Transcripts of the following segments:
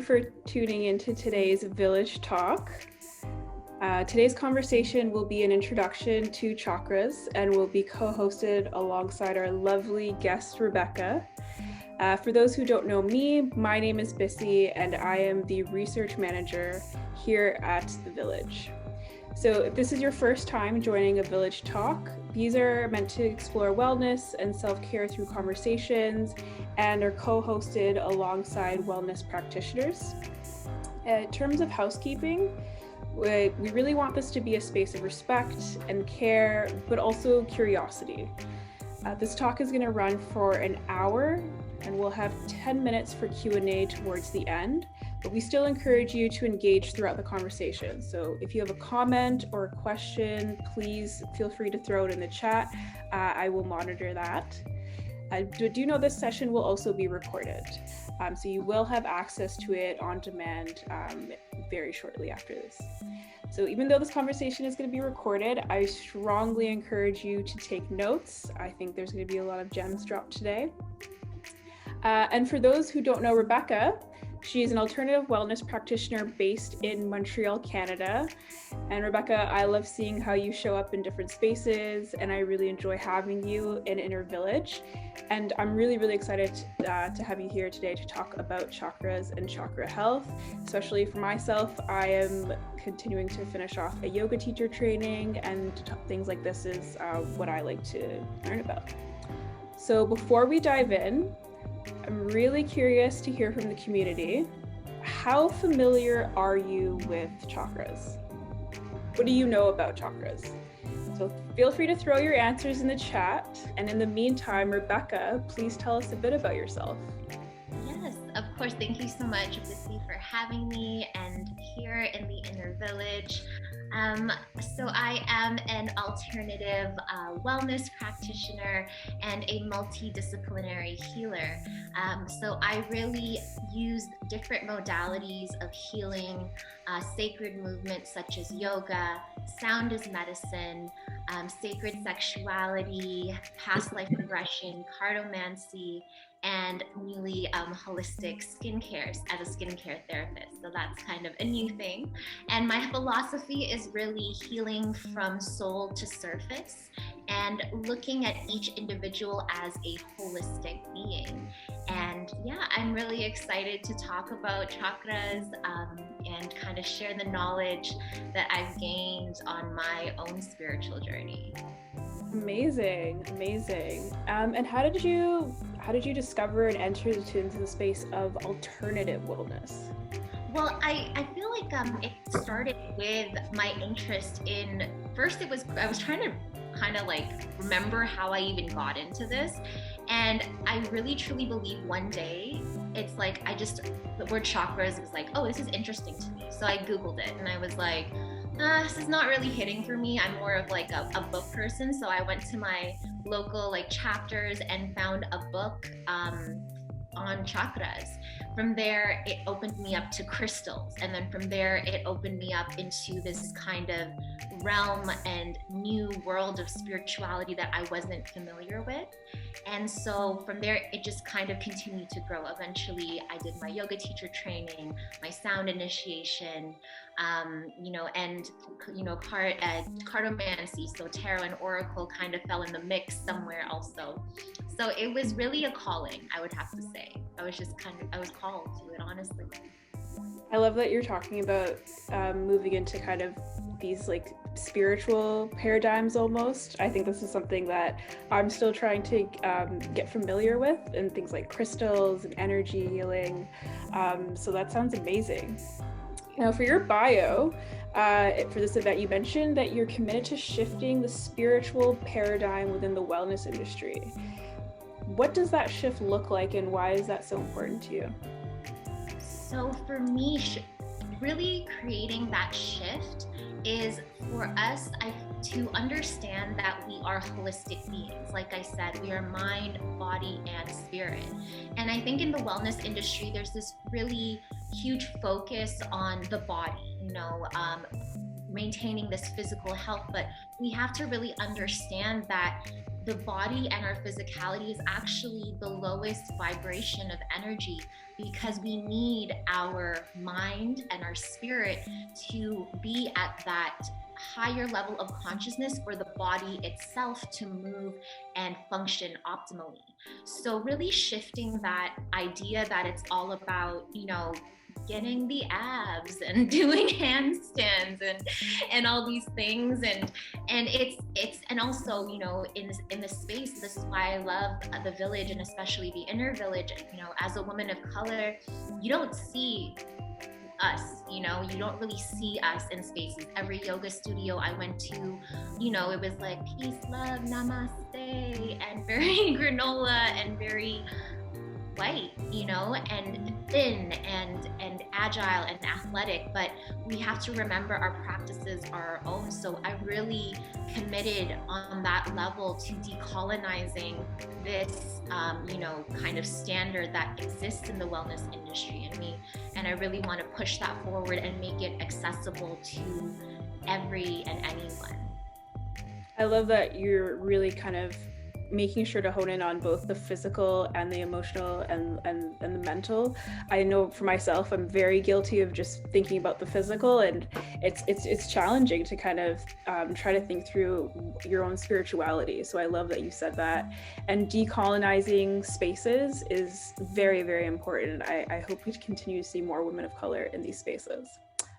for tuning into today's Villij Talk. Today's conversation will be an introduction to Chakras and will be co-hosted alongside our lovely guest, Rebecca. For those who don't know me, my name is Bissy and I am the research manager here at the Villij. So if this is your first time joining a Villij Talk, these are meant to explore wellness and self-care through conversations and are co-hosted alongside wellness practitioners. In terms of housekeeping, we really want this to be a space of respect and care, but also curiosity. This talk is going to run for an hour and we'll have 10 minutes for Q&A towards the end, but we still encourage you to engage throughout the conversation. So if you have a comment or a question, please feel free to throw it in the chat. I will monitor that. Do know this session will also be recorded. So you will have access to it on demand very shortly after this. So even though this conversation is going to be recorded, I strongly encourage you to take notes. I think there's going to be a lot of gems dropped today. And for those who don't know Rebecca, she is an alternative wellness practitioner based in Montreal, Canada. And Rebecca, I love seeing how you show up in different spaces, and I really enjoy having you in Inner Village. And I'm really, really excited to have you here today to talk about chakras and chakra health. Especially for myself, I am continuing to finish off a yoga teacher training, and things like this is what I like to learn about. So before we dive in, I'm really curious to hear from the community. How familiar are you with chakras? What do you know about chakras? So feel free to throw your answers in the chat. And in the meantime, Rebecca, please tell us a bit about yourself. Yes, of course. Thank you so much, Bissy, for having me and here in the Inner Village. So I am an alternative wellness practitioner and a multidisciplinary healer. So I really use different modalities of healing, sacred movements such as yoga, sound as medicine, sacred sexuality, past life regression, cartomancy, and newly holistic skincares as a skincare therapist. So that's kind of a new thing. And my philosophy is really healing from soul to surface and looking at each individual as a holistic being. And yeah, I'm really excited to talk about chakras and kind of share the knowledge that I've gained on my own spiritual journey. Amazing, amazing. And how did you discover and enter into the space of alternative wellness? Well, I feel like it started with my interest in, first I was trying to kind of like remember how I even got into this. And I really truly believe one day, it's like the word chakras was like, oh, this is interesting to me. So I Googled it and I was like, this is not really hitting for me. I'm more of like a book person. So I went to my local like chapters and found a book on chakras. From there, it opened me up to crystals. And then from there, it opened me up into this kind of realm and new world of spirituality that I wasn't familiar with. And so from there, it just kind of continued to grow. Eventually, I did my yoga teacher training, my sound initiation, cartomancy, so tarot and oracle kind of fell in the mix somewhere also. So it was really a calling, I would have to say. I was called to it, honestly. I love that you're talking about moving into kind of these like spiritual paradigms almost. I think this is something that I'm still trying to get familiar with, and things like crystals and energy healing. So that sounds amazing. Now for your bio, for this event, you mentioned that you're committed to shifting the spiritual paradigm within the wellness industry. What does that shift look like and why is that so important to you? So for me, really creating that shift is for us to understand that we are holistic beings. Like I said, we are mind, body, and spirit. And I think in the wellness industry, there's this really huge focus on the body, maintaining this physical health, but we have to really understand that the body and our physicality is actually the lowest vibration of energy, because we need our mind and our spirit to be at that higher level of consciousness for the body itself to move and function optimally. So really shifting that idea that it's all about, getting the abs and doing handstands and all these things, and it's and also, in this space, this is why I love the Village, and especially the Inner Village. As a woman of color, you don't see us, you don't really see us in spaces. Every yoga studio I went to, it was like peace, love, namaste, and very granola and very white, and thin and agile and athletic. But we have to remember our practices are our own. So I really committed on that level to decolonizing this, kind of standard that exists in the wellness industry and I really want to push that forward and make it accessible to every and anyone. I love that you're really kind of making sure to hone in on both the physical and the emotional and the mental. I know for myself, I'm very guilty of just thinking about the physical, and it's challenging to kind of try to think through your own spirituality. So I love that you said that. And decolonizing spaces is very, very important. I hope we continue to see more women of color in these spaces.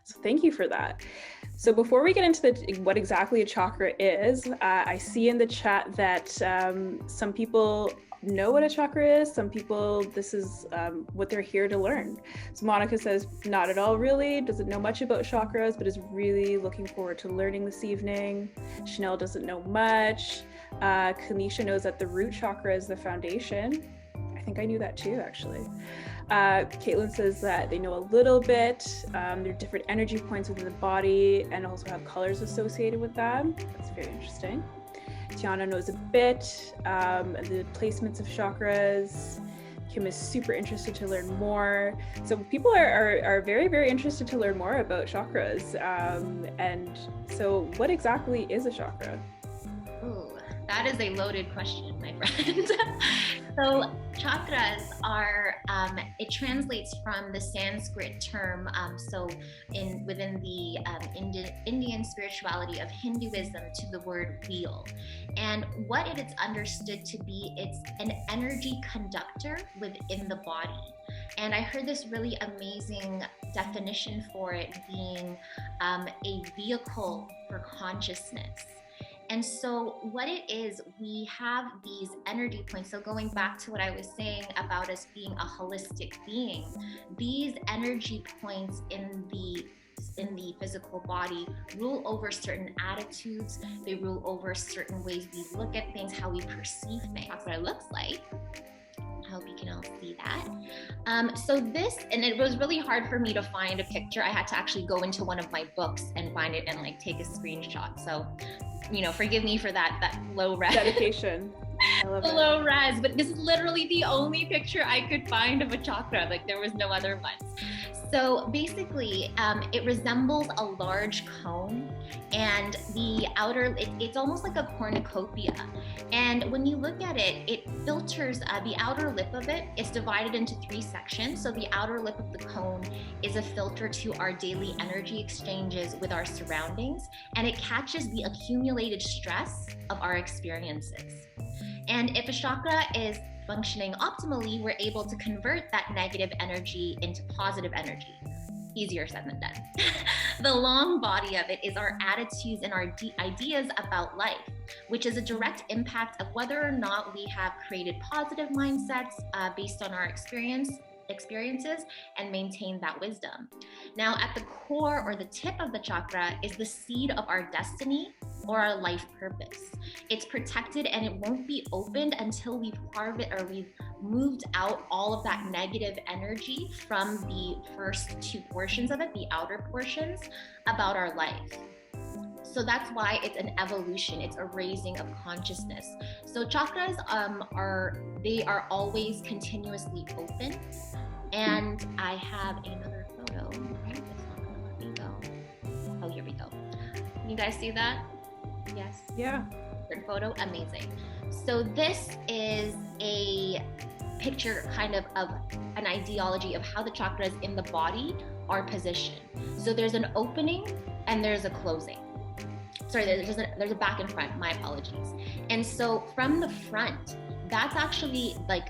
So thank you for that. So before we get into what exactly a chakra is, I see in the chat that some people know what a chakra is. Some people, this is what they're here to learn. So Monica says, not at all really, doesn't know much about chakras, but is really looking forward to learning this evening. Chanel doesn't know much. Kanisha knows that the root chakra is the foundation. I think I knew that too, actually. Caitlin says that they know a little bit. There are different energy points within the body and also have colors associated with them. That's very interesting. Tiana knows a bit, the placements of chakras. Kim is super interested to learn more. So people are very, very interested to learn more about chakras. And so what exactly is a chakra? Ooh, that is a loaded question, my friend. So chakras are, it translates from the Sanskrit term, within the Indian spirituality of Hinduism, to the word wheel. And what it is understood to be, it's an energy conductor within the body. And I heard this really amazing definition for it being a vehicle for consciousness. And so what it is, we have these energy points. So going back to what I was saying about us being a holistic being, these energy points in the physical body rule over certain attitudes. They rule over certain ways we look at things, how we perceive things. That's what it looks like. I hope you can all see that. So this, and it was really hard for me to find a picture. I had to actually go into one of my books and find it and take a screenshot. So, forgive me for that low res. Dedication. I love it. Low res, but this is literally the only picture I could find of a chakra. There was no other ones. So basically, it resembles a large cone, and the outer, it's almost like a cornucopia. And when you look at it, it filters, the outer lip of it is divided into 3 sections. So the outer lip of the cone is a filter to our daily energy exchanges with our surroundings, and it catches the accumulated stress of our experiences. And if a chakra is functioning optimally, we're able to convert that negative energy into positive energy. Easier said than done. The long body of it is our attitudes and our ideas about life, which is a direct impact of whether or not we have created positive mindsets based on our experiences and maintain that wisdom. Now, at the core or the tip of the chakra is the seed of our destiny or our life purpose. It's protected and it won't be opened until we've moved out all of that negative energy from the first 2 portions of it, the outer portions, about our life. So that's why it's an evolution. It's a raising of consciousness. So chakras are always continuously open. And I have another photo. It's not gonna let me go. Oh, here we go. Can you guys see that? Yes. Yeah. Third photo, amazing. So this is a picture kind of an ideology of how the chakras in the body are positioned. So there's an opening and there's a closing. Sorry, there's a back and front, my apologies. And so from the front, that's actually like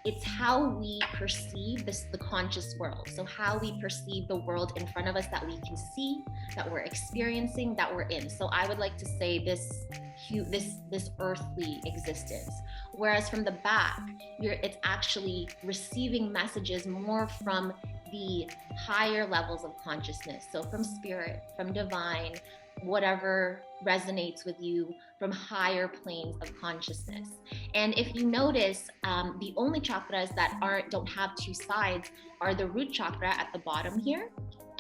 it's how we perceive the conscious world. So how we perceive the world in front of us that we can see, that we're experiencing, that we're in. So I would like to say this earthly existence. Whereas from the back, it's actually receiving messages more from the higher levels of consciousness. So from spirit, from divine, whatever resonates with you, from higher planes of consciousness. And if you notice, the only chakras that don't have two sides are the root chakra at the bottom here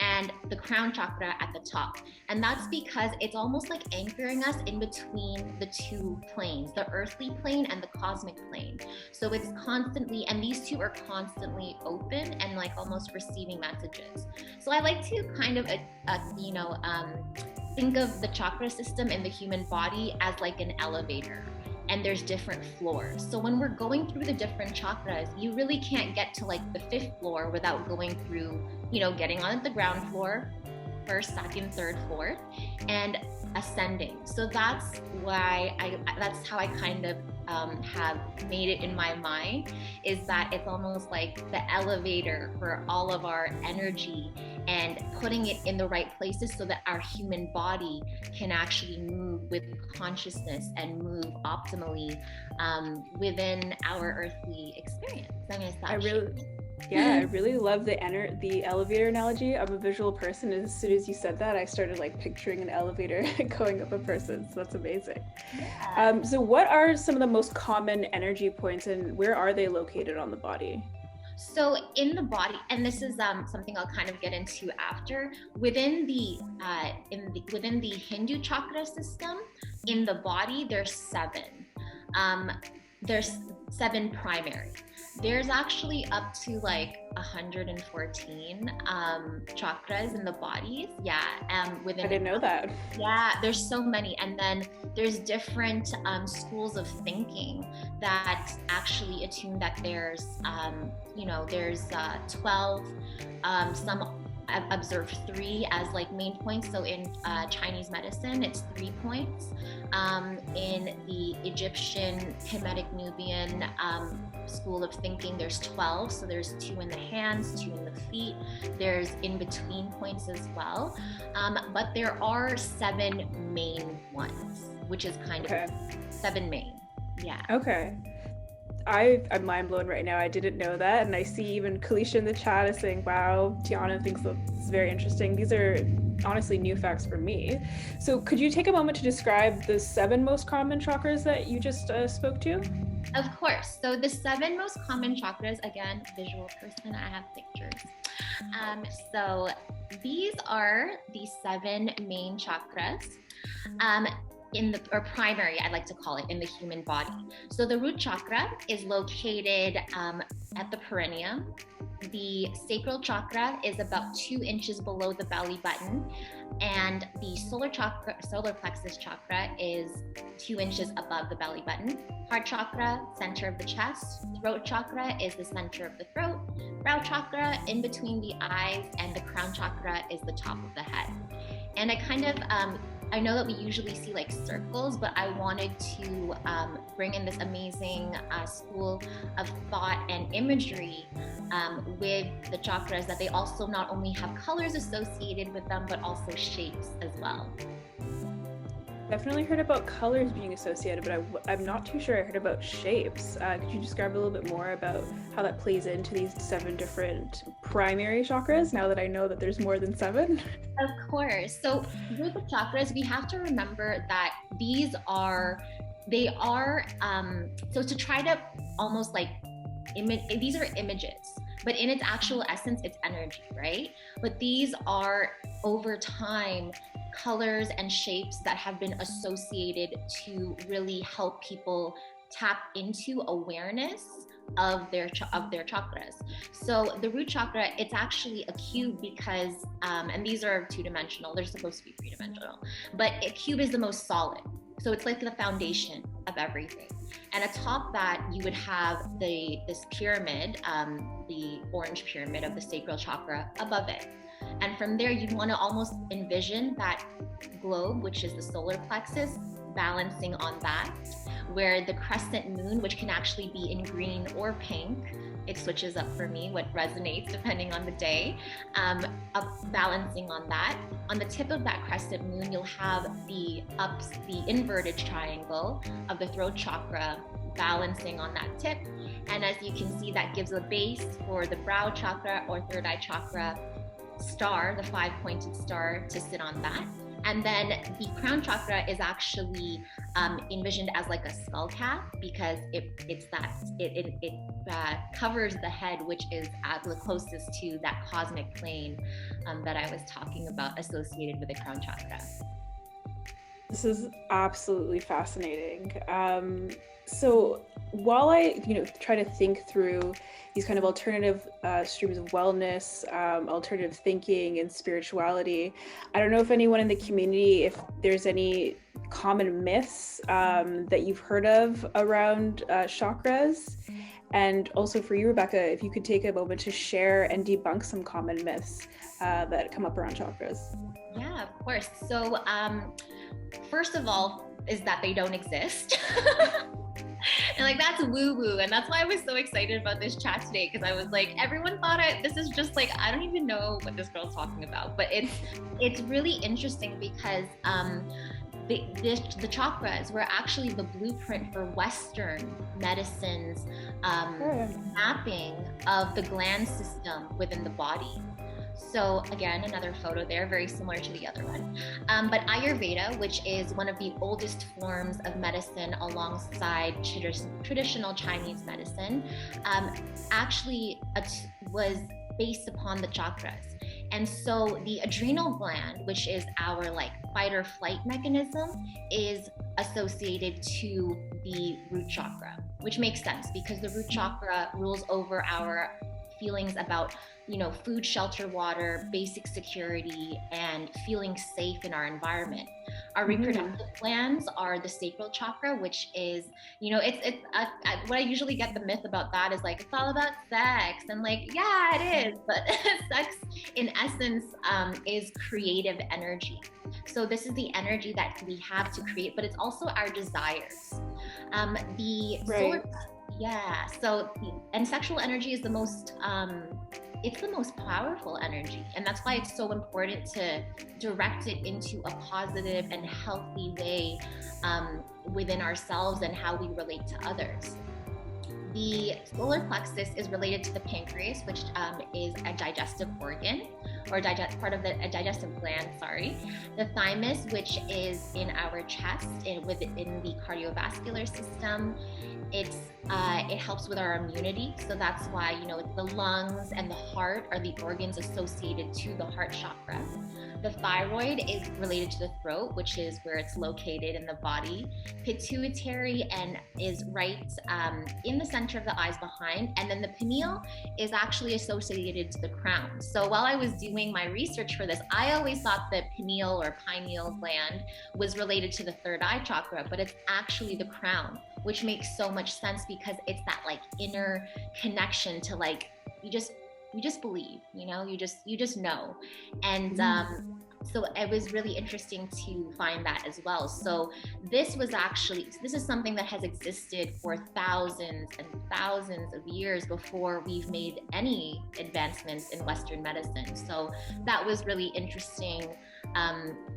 and the crown chakra at the top. And that's because it's almost like anchoring us in between the two planes, the earthly plane and the cosmic plane. So it's constantly, and these two are constantly open and like almost receiving messages. So I like to kind of, think of the chakra system in the human body as like an elevator, and there's different floors. So when we're going through the different chakras, you really can't get to like the 5th floor without going through, getting on the ground floor, 1st, 2nd, 3rd, 4th, and ascending. So that's why that's how I kind of have made it in my mind, is that it's almost like the elevator for all of our energy and putting it in the right places so that our human body can actually move with consciousness and move optimally within our earthly experience. I mean, I really love the elevator analogy. I'm a visual person, and as soon as you said that, I started like picturing an elevator going up a person. So that's amazing. Yeah. So what are some of the most common energy points, and where are they located on the body? So in the body, and this is something I'll kind of get into after, within the Hindu chakra system, in the body, there's 7. There's 7 primary. There's actually up to like 114 chakras in the bodies. Yeah. I didn't know that. Yeah, there's so many. And then there's different schools of thinking that actually attune that there's, there's 12, some observe 3 as like main points. So in Chinese medicine, it's 3 points. In the Egyptian, Kemetic, Nubian school of thinking, there's 12. So there's 2 in the hands, 2 in the feet. There's in between points as well. But there are 7 main ones, which is kind of 7 main. Yeah. Okay. I'm mind blown right now. I didn't know that. And I see even Kalisha in the chat is saying, wow, Tiana thinks that's very interesting. These are honestly new facts for me. So could you take a moment to describe the 7 most common chakras that you just spoke to? Of course. So the 7 most common chakras, again, visual person, I have pictures. So these are the 7 main chakras. Or primary, I like to call it, in the human body. So the root chakra is located at the perineum. The sacral chakra is about 2 inches below the belly button, and the solar plexus chakra is 2 inches above the belly button. Heart chakra, center of the chest. Throat chakra is the center of the throat. Brow chakra, in between the eyes, and the crown chakra is the top of the head. And I kind of I know that we usually see like circles, but I wanted to bring in this amazing school of thought and imagery with the chakras, that they also not only have colors associated with them, but also shapes as well. Definitely heard about colors being associated, but I'm not too sure I heard about shapes. Could you describe a little bit more about how that plays into these 7 different primary chakras, now that I know that there's more than 7? Of course. So with the chakras, we have to remember that these are so to try to almost like these are images, but in its actual essence, it's energy, right? But these are over time colors and shapes that have been associated to really help people tap into awareness of their chakras. So the root chakra, it's actually a cube because, and these are two-dimensional, they're supposed to be three-dimensional, but a cube is the most solid. So it's like the foundation of everything. And atop that, you would have this pyramid, the orange pyramid of the sacral chakra above it. And from there, you'd want to almost envision that globe, which is the solar plexus, balancing on that, where the crescent moon, which can actually be in green or pink, it switches up for me what resonates depending on the day, balancing on that. On the tip of that crescent moon, you'll have the inverted triangle of the throat chakra balancing on that tip. And as you can see, that gives a base for the brow chakra or third eye chakra star, the 5-pointed star, to sit on that. And then the crown chakra is actually envisioned as like a skull cap, because it covers the head, which is the closest to that cosmic plane that I was talking about, associated with the crown chakra. This is absolutely fascinating. So while I, try to think through these kind of alternative streams of wellness, alternative thinking, and spirituality, I don't know if anyone in the community, if there's any common myths that you've heard of around chakras. And also for you, Rebecca, if you could take a moment to share and debunk some common myths that come up around chakras. Yeah, of course. So first of all, is that they don't exist. And like, that's woo woo. And that's why I was so excited about this chat today, because I was like, everyone thought this is just like, I don't even know what this girl's talking about. But it's really interesting because the chakras were actually the blueprint for Western medicine's mapping of the gland system within the body. So again, another photo there, very similar to the other one. But Ayurveda, which is one of the oldest forms of medicine alongside traditional Chinese medicine, actually was based upon the chakras. And so the adrenal gland, which is our like fight or flight mechanism, is associated to the root chakra, which makes sense because the root chakra rules over our feelings about, food, shelter, water, basic security, and feeling safe in our environment. Our reproductive glands are the sacral chakra, which is, what I usually get the myth about that is like, it's all about sex. And like, yeah, it is. But sex in essence is creative energy. So this is the energy that we have to create, but it's also our desires. And sexual energy is the most, it's the most powerful energy. And that's why it's so important to direct it into a positive and healthy way within ourselves and how we relate to others. The solar plexus is related to the pancreas, which is a digestive organ, or part of a digestive gland, sorry. The thymus, which is in our chest, within the cardiovascular system. It helps with our immunity. So that's why, the lungs and the heart are the organs associated to the heart chakra. The thyroid is related to the throat, which is where it's located in the body. Pituitary and is right in the center of the eyes behind. And then the pineal is actually associated to the crown. So while I was doing my research for this, I always thought the pineal or pineal gland was related to the third eye chakra, but it's actually the crown, which makes so much sense because it's that like inner connection to like, you just believe, you just know. And so it was really interesting to find that as well. So this is something that has existed for thousands and thousands of years before we've made any advancements in Western medicine. So that was really interesting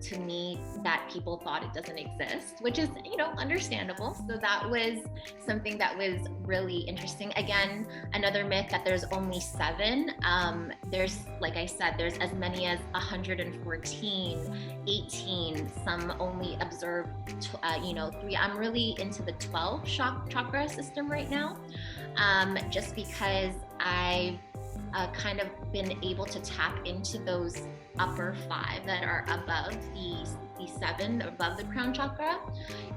to me, that people thought it doesn't exist, which is, understandable. So that was something that was really interesting. Again, another myth that there's only 7. There's, like I said, there's as many as 114, 18, some only observe, 3. I'm really into the 12 chakra system right now, just because I've kind of been able to tap into those upper 5 that are above the 7, above the crown chakra.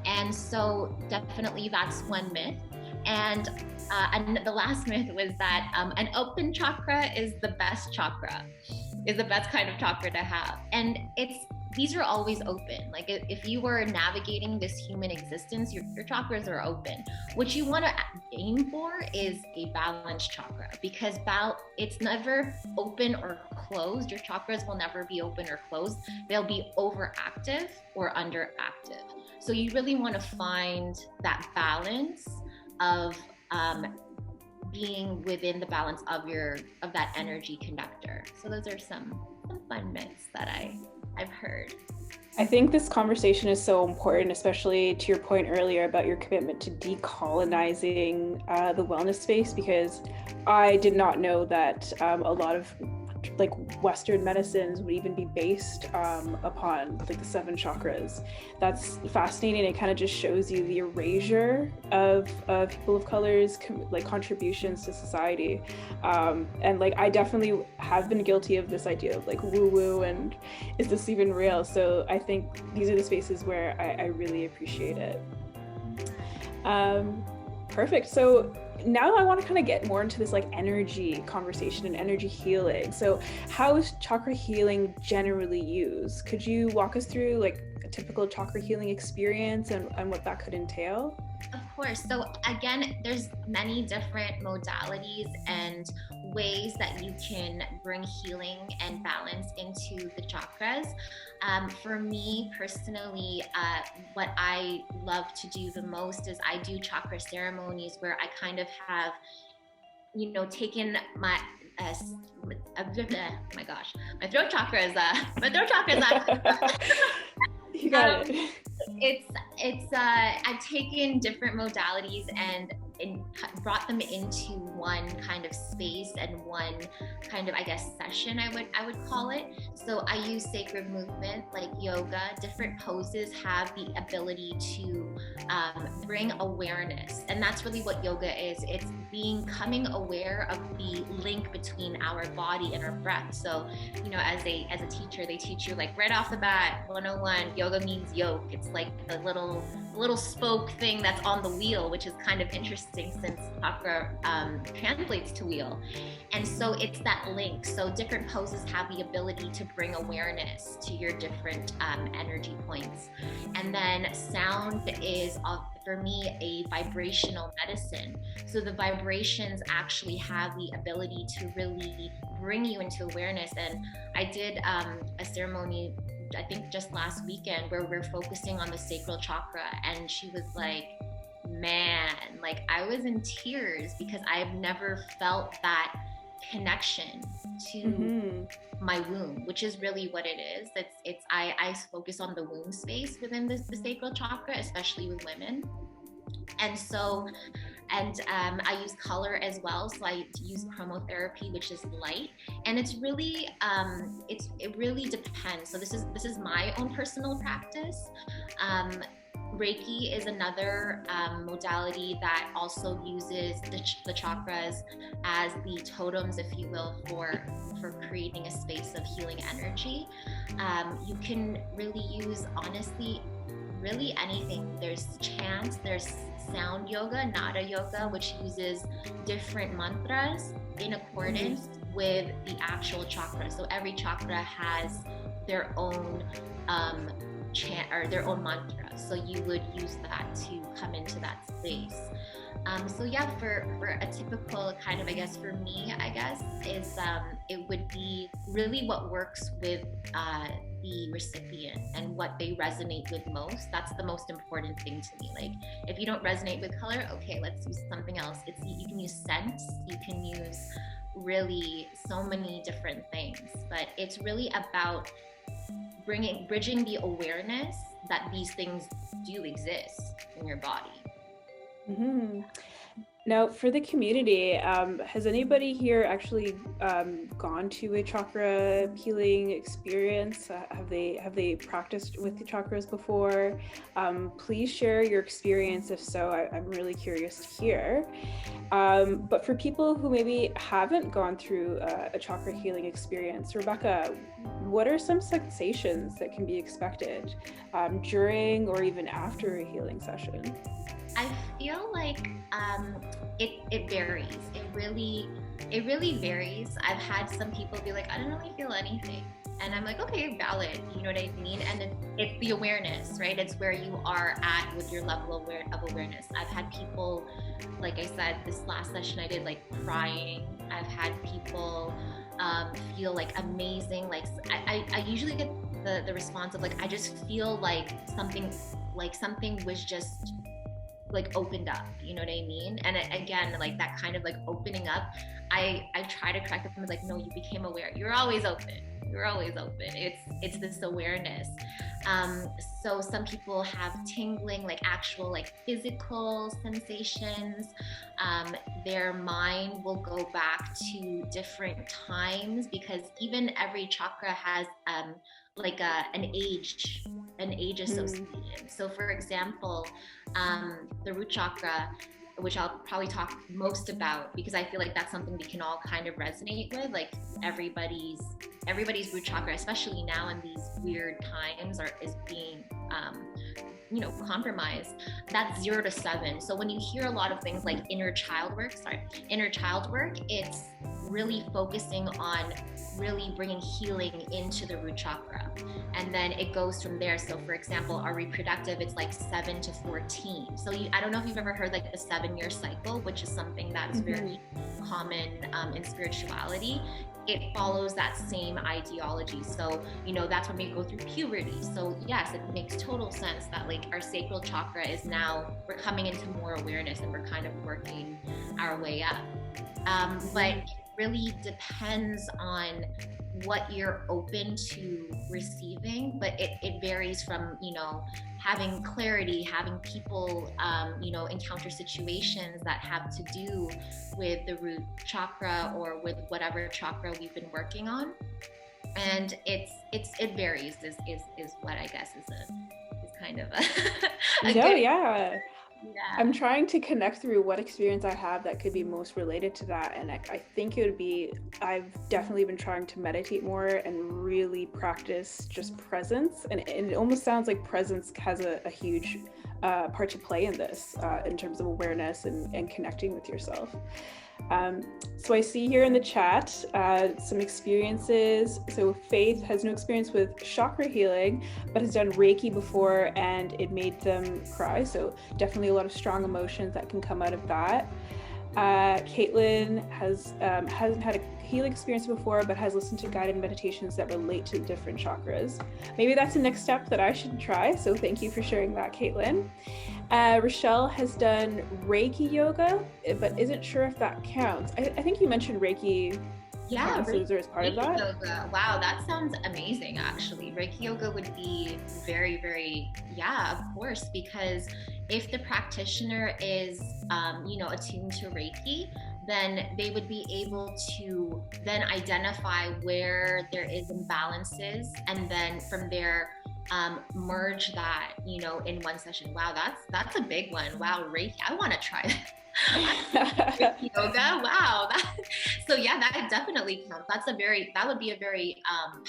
And so definitely that's one myth. And the last myth was that an open chakra is the best chakra, is the best kind of chakra to have. And these are always open. Like if you were navigating this human existence, your chakras are open. What you want to aim for is a balanced chakra, because it's never open or closed. Your chakras will never be open or closed. They'll be overactive or underactive. So you really want to find that balance of being within the balance of that energy conductor. So those are some fun myths that I've heard. I think this conversation is so important, especially to your point earlier about your commitment to decolonizing the wellness space, because I did not know that a lot of like Western medicines would even be based upon like the 7 chakras. That's fascinating. It kind of just shows you the erasure of people of color's like contributions to society. And like I definitely have been guilty of this idea of like woo-woo and is this even real? So I think these are the spaces where I really appreciate it. Perfect. So now I want to kind of get more into this like energy conversation and energy healing. So how is chakra healing generally used? Could you walk us through like a typical chakra healing experience and what that could entail? Of course. So again, there's many different modalities and ways that you can bring healing and balance into the chakras. For me personally, what I love to do the most is I do chakra ceremonies where I kind of have, taken my my gosh, my throat chakra is You got it. I've taken different modalities and brought them into one kind of space and one kind of, I guess, session, I would call it. So I use sacred movement like yoga. Different poses have the ability to bring awareness, and that's really what yoga is. It's becoming aware of the link between our body and our breath. So, as a teacher, they teach you like right off the bat, 101, yoga means yoke. It's like the little spoke thing that's on the wheel, which is kind of interesting since chakra translates to wheel. And so it's that link. So different poses have the ability to bring awareness to your different energy points. And then sound is, for me, a vibrational medicine. So the vibrations actually have the ability to really bring you into awareness. And I did a ceremony, I think just last weekend, where we're focusing on the sacral chakra, and she was like, man, like I was in tears because I've never felt that connection to my womb, which is really what it is. I focus on the womb space within the sacral chakra, especially with women. And so, I use color as well. So I use chromotherapy, which is light, and it's really, it really depends. So this is my own personal practice. Reiki is another modality that also uses the chakras as the totems, if you will, for creating a space of healing energy. You can really use, honestly, really anything. There's chants, there's sound yoga, nada yoga, which uses different mantras in accordance with the actual chakra. So every chakra has their own chant or their own mantra. So you would use that to come into that space. So yeah, for a typical kind of, I guess, for me, is it would be really what works with the recipient and what they resonate with most. That's the most important thing to me. Like, if you don't resonate with color, okay, let's use something else. You can use scent, you can use really so many different things, but it's really about bridging the awareness that these things do exist in your body. Now, for the community, has anybody here actually gone to a chakra healing experience? Have they practiced with the chakras before? Please share your experience. If so, I'm really curious to hear. But for people who maybe haven't gone through a chakra healing experience, Rebecca, what are some sensations that can be expected during or even after a healing session? I feel like it varies. It really varies. I've had some people be like, I don't really feel anything. And I'm like, okay, valid. You know what I mean? And it's the awareness, right? It's where you are at with your level of awareness. I've had people, like I said, this last session I did, like crying. I've had people feel like amazing. Like I usually get the response of like, I just feel like something was just like opened up, you know what I mean? And again, like that kind of like opening up, I try to correct them, like, no, you became aware. You're always open. It's this awareness. So some people have tingling, like actual like physical sensations. Their mind will go back to different times, because even every chakra has like an age associated. So for example, the root chakra, which I'll probably talk most about, because I feel like that's something we can all kind of resonate with, like everybody's root chakra, especially now in these weird times, is being compromised. That's 0 to 7. So when you hear a lot of things like inner child work, it's really focusing on really bringing healing into the root chakra, and then it goes from there. So for example, our reproductive, it's like 7 to 14. So I don't know if you've ever heard like the 7-year cycle, which is something that's very common in spirituality. It follows that same ideology. So, that's when we go through puberty. So yes, it makes total sense that like our sacral chakra is now, we're coming into more awareness and we're kind of working our way up. But it really depends on what you're open to receiving, but it varies from, having clarity, having people, encounter situations that have to do with the root chakra or with whatever chakra we've been working on. And it varies is what I guess is kind of yeah. I'm trying to connect through what experience I have that could be most related to that. And I think it would be, I've definitely been trying to meditate more and really practice just presence. And it almost sounds like presence has a huge part to play in this, in terms of awareness and connecting with yourself. So I see here in the chat some experiences. So Faith has no experience with chakra healing, but has done Reiki before and it made them cry. So definitely a lot of strong emotions that can come out of that. Caitlin hasn't had a healing experience before, but has listened to guided meditations that relate to different chakras. Maybe that's the next step that I should try. So thank you for sharing that, Caitlin. Rochelle has done Reiki yoga, but isn't sure if that counts. I think you mentioned Reiki. Yeah, Reiki as part of that. Yoga. Wow, that sounds amazing. Actually, Reiki yoga would be very, very, of course, because if the practitioner is, attuned to Reiki, then they would be able to then identify where there is imbalances, and then from there merge that, in one session. Wow, that's a big one. Wow, Reiki, I want to try that. Reiki yoga, wow. So yeah, that definitely counts. That would be a very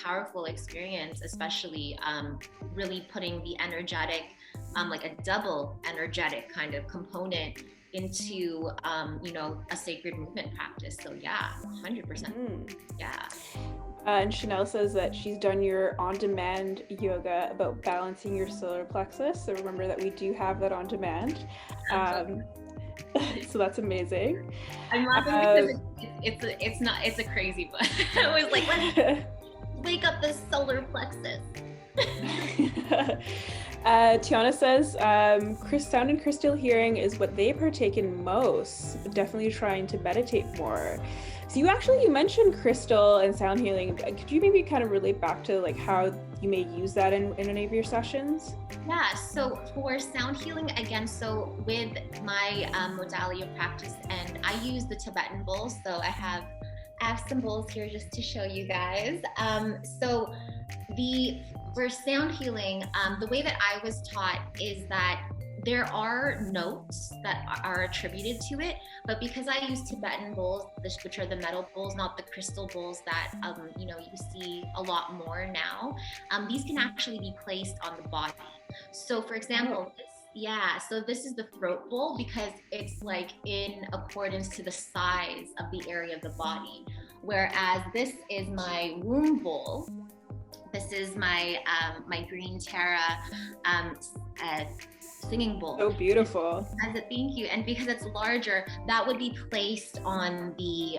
powerful experience, especially really putting the energetic, like a double energetic kind of component into a sacred movement practice. So yeah, 100%. Yeah. And Chanel says that she's done your on-demand yoga about balancing your solar plexus. So remember that we do have that on demand. So that's amazing. I'm laughing because it's a crazy book. I was like, let's wake up the solar plexus. Tiana says sound and crystal hearing is what they partake in most, but definitely trying to meditate more. So you mentioned crystal and sound healing. Could you maybe kind of relate back to like how you may use that in any of your sessions? Yeah, so for sound healing, again, so with my modality of practice, and I use the Tibetan bowls. So I have some bowls here just to show you guys. So for sound healing, the way that I was taught is that there are notes that are attributed to it, but because I use Tibetan bowls, which are the metal bowls, not the crystal bowls that you see a lot more now, these can actually be placed on the body. So for example, yeah, so this is the throat bowl because it's like in accordance to the size of the area of the body. Whereas this is my womb bowl. This is my my green Terra uh, singing bowl. So beautiful. Thank you. And because it's larger, that would be placed on the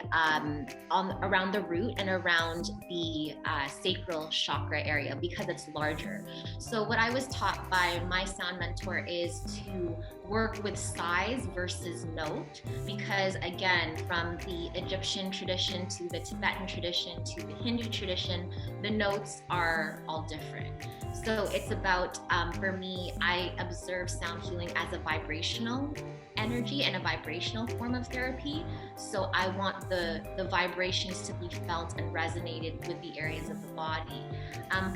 on around the root and around the sacral chakra area because it's larger. So what I was taught by my sound mentor is to work with size versus note, because again, from the Egyptian tradition to the Tibetan tradition to the Hindu tradition, the notes are all different. So it's about, for me, I observe sound healing as a vibrational energy and a vibrational form of therapy. So I want the vibrations to be felt and resonated with the areas of the body.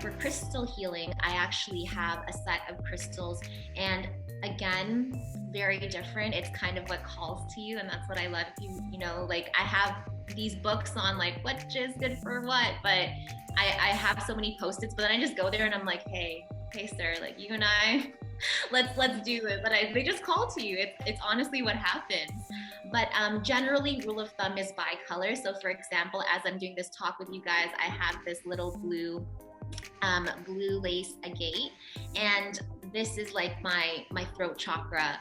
For crystal healing, I actually have a set of crystals, and again, very different. It's kind of what calls to you, and that's what I love. You know, like I have these books on like what is good for what, but I have so many post-its, but then I just go there and I'm like, hey sir, like you and I, let's do it. But they just call to you. It's honestly what happens. But generally, rule of thumb is bi-color. So for example, as I'm doing this talk with you guys, I have this little blue lace agate, and this is like my throat chakra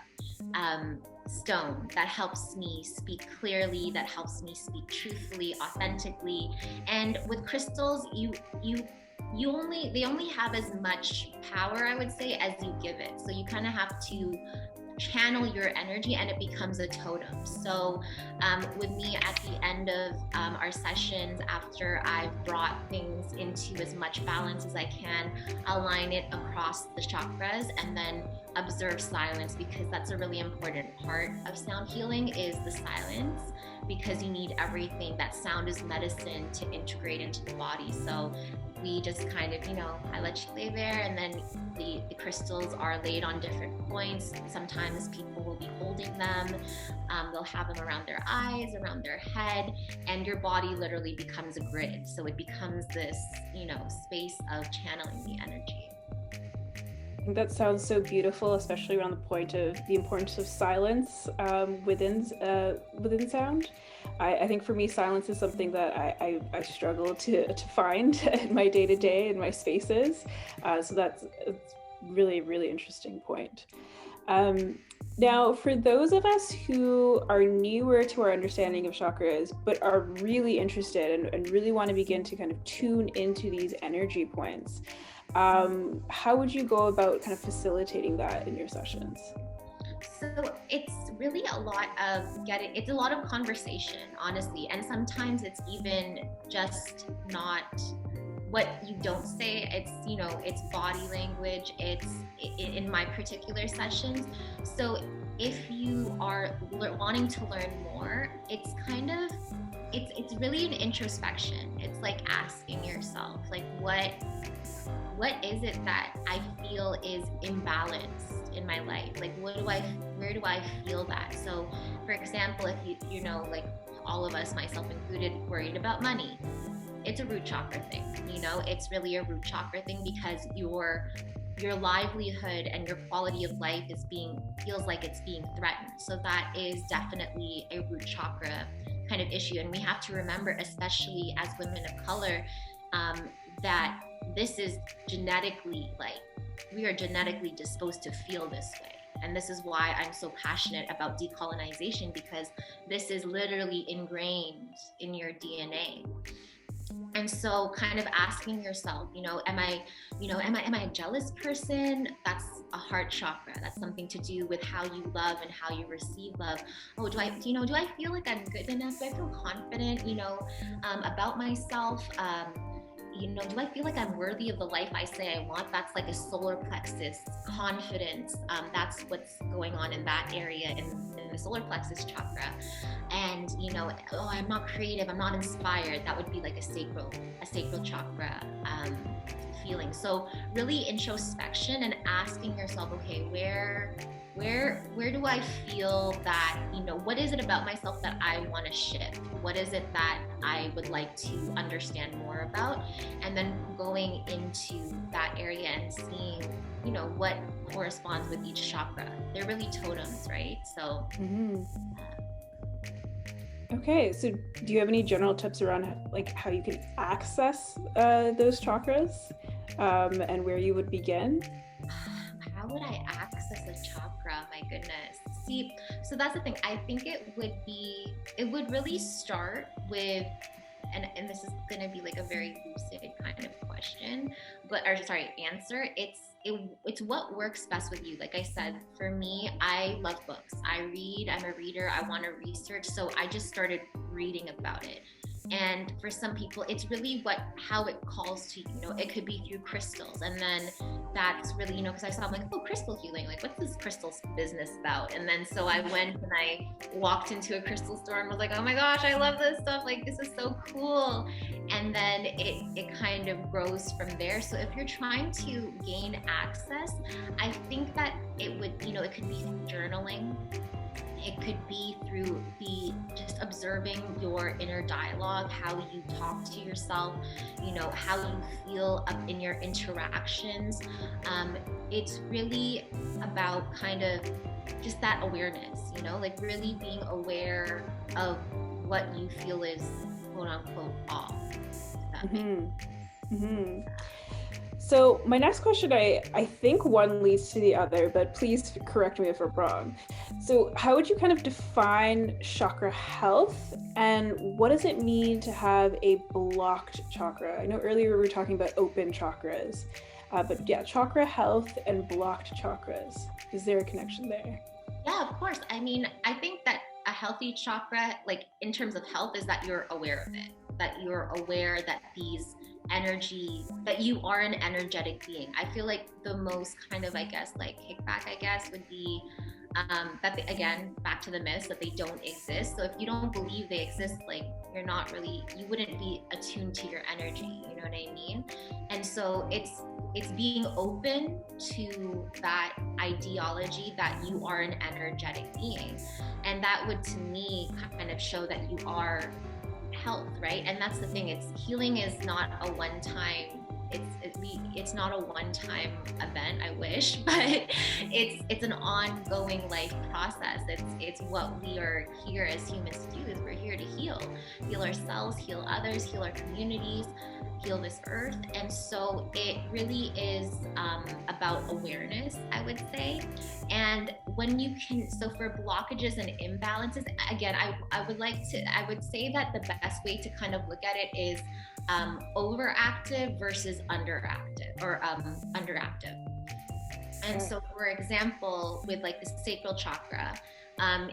stone that helps me speak clearly, that helps me speak truthfully, authentically. And with crystals, they only have as much power, I would say, as you give it. So you kind of have to channel your energy and it becomes a totem. So with me at the end of our sessions, after I've brought things into as much balance as I can, align it across the chakras and then observe silence, because that's a really important part of sound healing is the silence, because you need everything. That sound is medicine to integrate into the body. So we just kind of, I let you lay there, and then the crystals are laid on different points. Sometimes people will be holding them. They'll have them around their eyes, around their head, and your body literally becomes a grid. So it becomes this, space of channeling the energy. I think that sounds so beautiful, especially around the point of the importance of silence within sound. I think for me, silence is something that I struggle to find in my day-to-day in my spaces. So that's a really, really interesting point. Now, for those of us who are newer to our understanding of chakras, but are really interested and really want to begin to kind of tune into these energy points, how would you go about kind of facilitating that in your sessions? So it's really a lot of conversation, honestly. And sometimes it's even just not what you don't say. It's, it's body language. It's in my particular sessions. So if you are wanting to learn more, it's kind of, it's really an introspection. It's like asking yourself, like, what is it that I feel is imbalanced in my life? Like, where do I feel that? So for example, if you like all of us, myself included, worried about money, it's a root chakra thing. It's really a root chakra thing, because your livelihood and your quality of life feels like it's being threatened. So that is definitely a root chakra kind of issue. And we have to remember, especially as women of color, that this is genetically, we are genetically disposed to feel this way. And this is why I'm so passionate about decolonization, because this is literally ingrained in your DNA. And so kind of asking yourself, am I a jealous person? That's a heart chakra. That's something to do with how you love and how you receive love. Oh, do I feel like I'm good enough? Do I feel confident, about myself? Do I feel like I'm worthy of the life I say I want? That's like a solar plexus confidence. That's what's going on in that area in the solar plexus chakra. And, I'm not creative, I'm not inspired. That would be like a sacral chakra feeling. So really introspection and asking yourself, okay, where do I feel that, what is it about myself that I want to shift? What is it that I would like to understand more about, and then going into that area and seeing, you know, what corresponds with each chakra. They're really totems, right? So Okay, so do you have any general tips around like how you can access those chakras, and where you would begin? how would I access a chakra? My goodness. See, so that's the thing. I think it would really start with, and this is going to be like a very lucid kind of question, answer. It's what works best with you. Like I said, for me, I love books. I read, I'm a reader, I want to research. So I just started reading about it. And for some people, it's really how it calls to you. You know, it could be through crystals, and then that's really, you know, because I saw, I'm like, oh, crystal healing, like what's this crystal business about? And then so I went and I walked into a crystal store and was like, oh my gosh, I love this stuff, like this is so cool. And then it kind of grows from there. So if you're trying to gain access, I think that it would, you know, it could be journaling. It could be through just observing your inner dialogue, how you talk to yourself, you know, how you feel in your interactions. It's really about kind of just that awareness, you know, like really being aware of what you feel is quote unquote off. So my next question, I think one leads to the other, but please correct me if I'm wrong. So how would you kind of define chakra health, and what does it mean to have a blocked chakra? I know earlier we were talking about open chakras, but yeah, chakra health and blocked chakras. Is there a connection there? Yeah, of course. I mean, I think that a healthy chakra, like in terms of health, is that you're aware of it, that you're aware that that you are an energetic being. I feel like the most kind of, I guess, like kickback, I guess, would be that again, back to the myths that they don't exist. So if you don't believe they exist, like you wouldn't be attuned to your energy, you know what I mean? And so it's being open to that ideology that you are an energetic being. And that would, to me, kind of show that you are health, right? And that's the thing, healing is not a one-time, it's not a one-time event, I wish, but it's an ongoing life process. It's what we are here as humans to do, is we're here to heal ourselves, heal others, heal our communities, heal this earth. And so it really is about awareness, I would say. And when you can, so for blockages and imbalances, again, I would say that the best way to kind of look at it is overactive versus underactive, or underactive. And so, for example, with like the sacral chakra,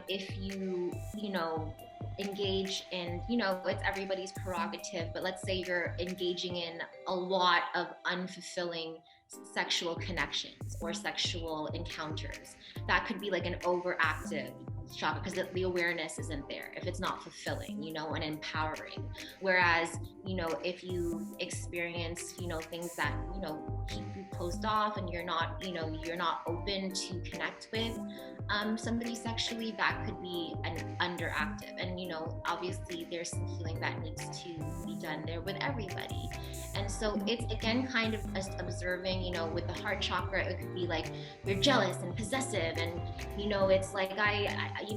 if you know, engage in, you know, it's everybody's prerogative, but let's say you're engaging in a lot of unfulfilling sexual connections or sexual encounters, that could be like an overactive chakra, because the awareness isn't there if it's not fulfilling, you know, and empowering. Whereas, you know, if you experience, you know, things that, you know, keep you closed off and you're not, you know, you're not open to connect with somebody sexually, that could be an underactive. And, you know, obviously there's some healing that needs to be done there with everybody. And so it's, again, kind of observing, you know, with the heart chakra, it could be like you're jealous and possessive, and, you know, it's like I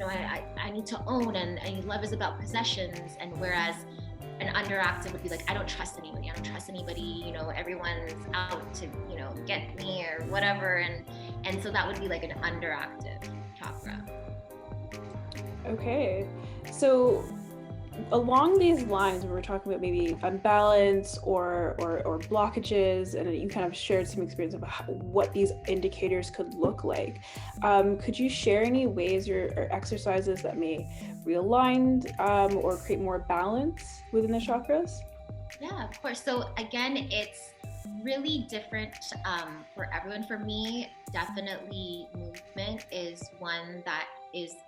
need to own, and love is about possessions. And whereas an underactive would be like, I don't trust anybody, you know, everyone's out to, you know, get me or whatever. And so that would be like an underactive chakra. Okay, so along these lines, when we're talking about maybe unbalance or blockages, and you kind of shared some experience of what these indicators could look like, could you share any ways or exercises that may realign or create more balance within the chakras? Yeah, of course. So again, it's really different for everyone. For me, definitely movement is one that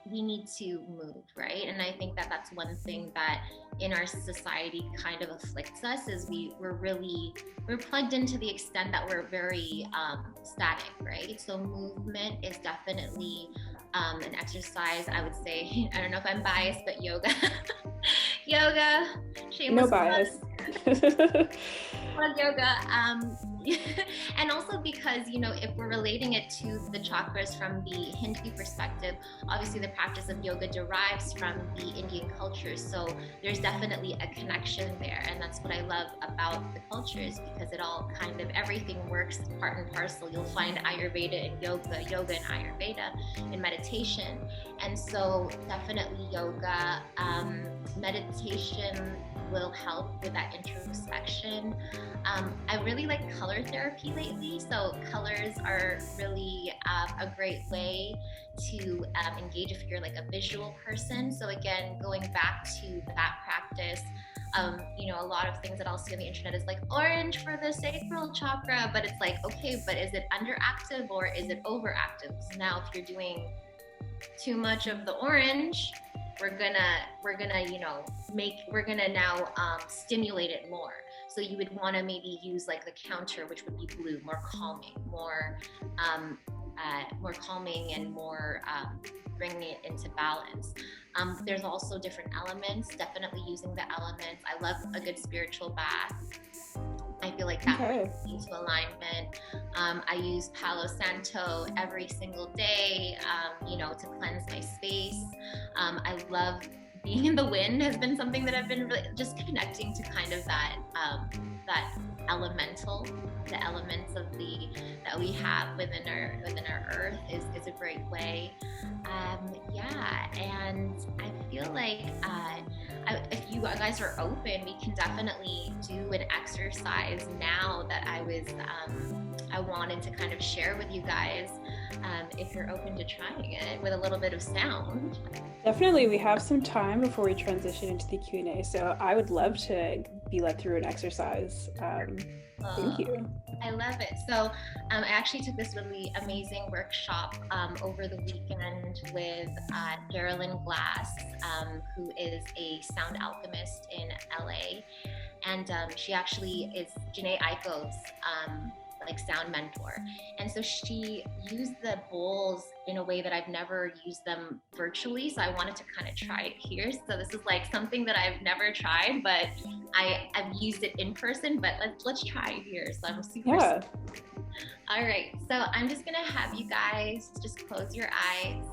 we need to move, right? And I think that that's one thing that in our society kind of afflicts us, is we're plugged in to the extent that we're very static, right? So movement is definitely an exercise. I would say, I don't know if I'm biased, but yoga yoga, No shameless bias. plug yoga. And also because, you know, if we're relating it to the chakras from the Hindu perspective, obviously the practice of yoga derives from the Indian culture. So there's definitely a connection there. And that's what I love about the cultures, because it all kind of, everything works part and parcel. You'll find Ayurveda in yoga, yoga in Ayurveda, in meditation. And so definitely yoga, meditation will help with that introspection. I really like color therapy lately. So colors are really a great way to engage if you're like a visual person. So again, going back to that practice, you know, a lot of things that I'll see on the internet is like orange for the sacral chakra, but it's like, okay, but is it underactive or is it overactive? So now if you're doing too much of the orange, we're gonna you know we're gonna now stimulate it more. So you would want to maybe use like the counter, which would be blue, more calming, more calming and more bringing it into balance. There's also different elements, definitely using the elements. I love a good spiritual bath. I feel like that brings me into alignment. I use Palo Santo every single day, you know, to cleanse my space. I love being in the wind, has been something that I've been really just connecting to kind of that elemental, the elements of that we have within our earth is a great way. Yeah, and I feel like if you guys are open, we can definitely do an exercise now that I wanted to kind of share with you guys, if you're open to trying it with a little bit of sound. Definitely, we have some time before we transition into the Q&A, so I would love to be led through an exercise. Thank you. I love it. So I actually took this really amazing workshop over the weekend with Carolyn Glass, who is a sound alchemist in LA. And she actually is Janae Aiko's like sound mentor. And so she used the bowls in a way that I've never used them virtually. So I wanted to kind of try it here. So this is like something that I've never tried, but I've used it in person, but let's try it here. So I'm super excited. All right, so I'm just gonna have you guys just close your eyes,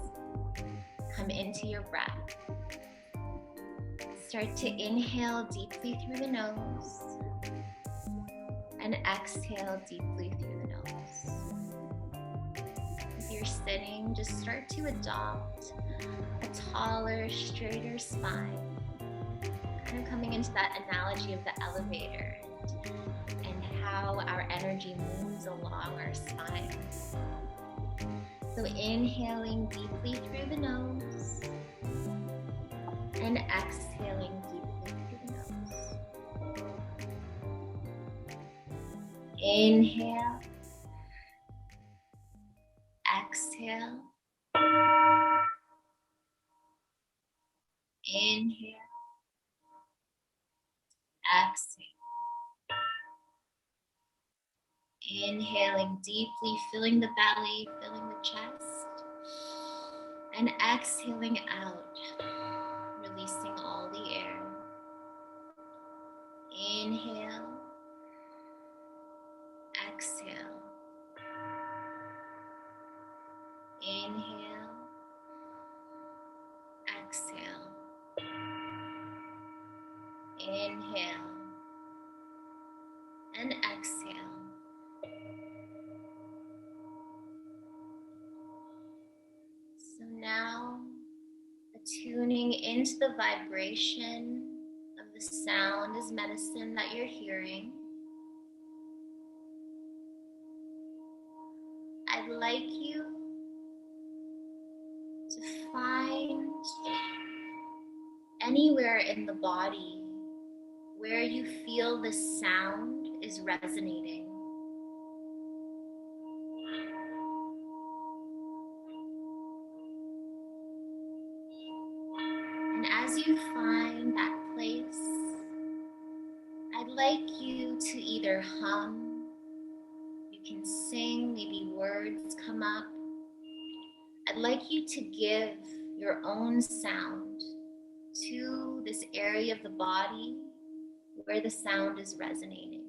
come into your breath. Start to inhale deeply through the nose and exhale deeply through the nose. If you're sitting, just start to adopt a taller, straighter spine. Kind of coming into that analogy of the elevator and how our energy moves along our spine. So inhaling deeply through the nose and exhaling deeply through the nose. Inhale, exhale, inhale, exhale. Inhaling deeply, filling the belly, filling the chest, and exhaling out, releasing all the air. Inhale, exhale, inhale, exhale, inhale, and exhale. So now, attuning into the vibration of the sound as medicine that you're hearing, I'd like you to find anywhere in the body where you feel the sound is resonating. And as you find that place, I'd like you to either hum, you can sing, maybe words come up. I'd like you to give your own sound to this area of the body where the sound is resonating.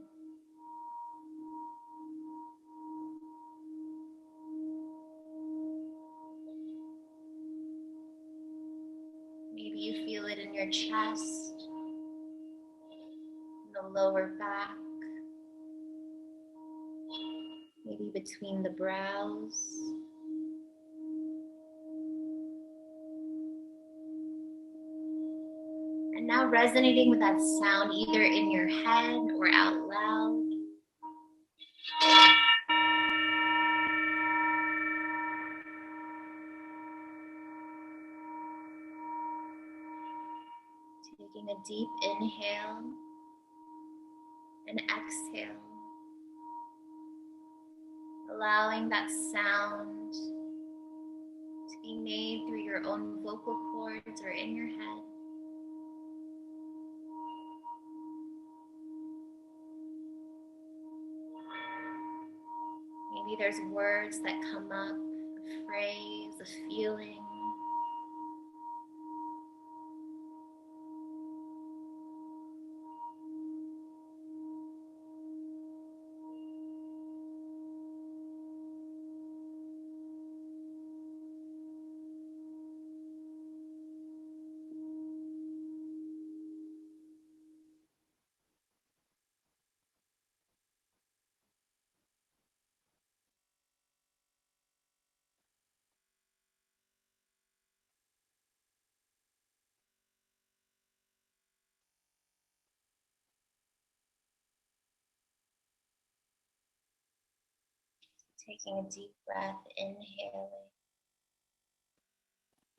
Maybe you feel it in your chest, in the lower back, maybe between the brows. And now resonating with that sound either in your head or out loud. Taking a deep inhale and exhale. Allowing that sound to be made through your own vocal cords or in your head. Maybe there's words that come up, a phrase, a feeling. Taking a deep breath, inhaling